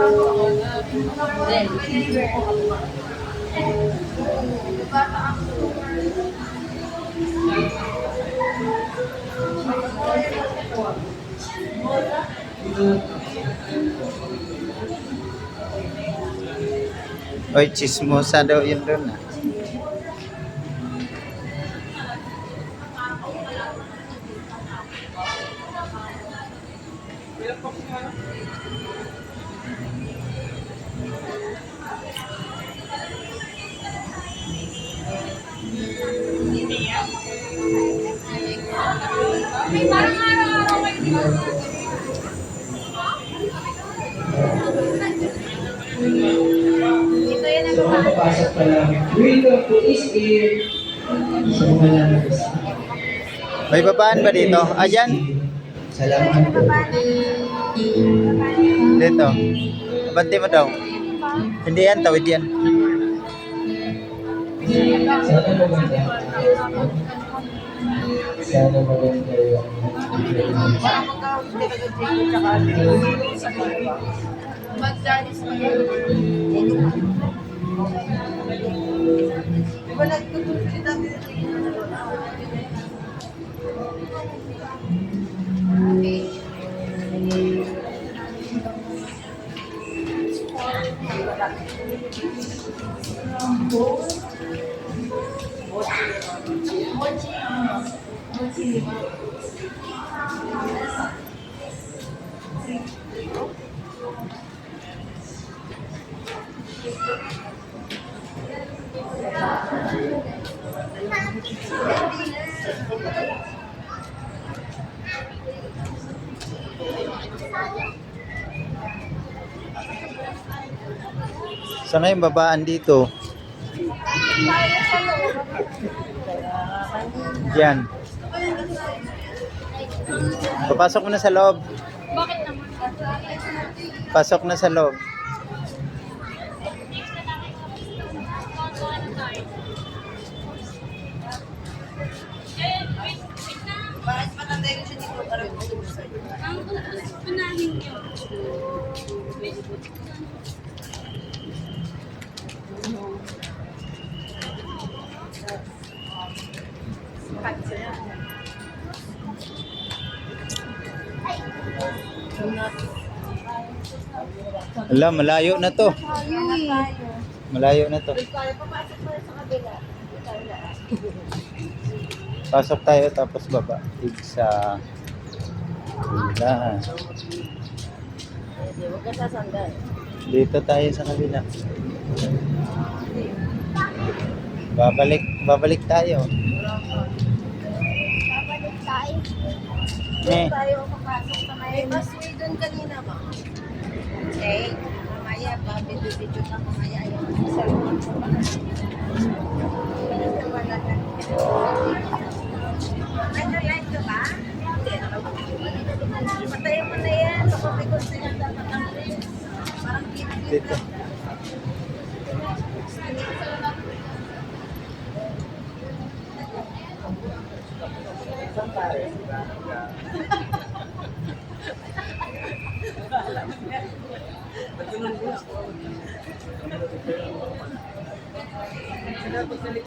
Oy, chismosa daw yun doon ah. Parang araw-araw kayo. So, kapapasok pa lang. Welcome to East Ear. Sa mga lalabas. May babaan ba dito? Ah, dyan? Salamat po. Dito. Abante mo daw. Hindi yan, tawid yan. Sana maganda. Sana maganda yung Sana yung babaan dito. Diyan. Papasok mo na sa loob. Bakit naman? Pasok na sa loob. Bakit patanda rin siya dito para ang unahin niyo. Ala, malayo na to. Malayo na to. Pasok tayo tapos baba. Sa kabila. Huwag ka sasandal. Dito tayo sa kabila. Babalik tayo. Babalik tayo. Eh, Tayo papasok sa may busway doon kanina ba? Eh, mamaya ba video ka mamaya yung cellphone ko pa. Nag-live ka ba? Hindi. Patayin mo na yan. Kapag ko sila dapat ang parang clip-clip dito. lang.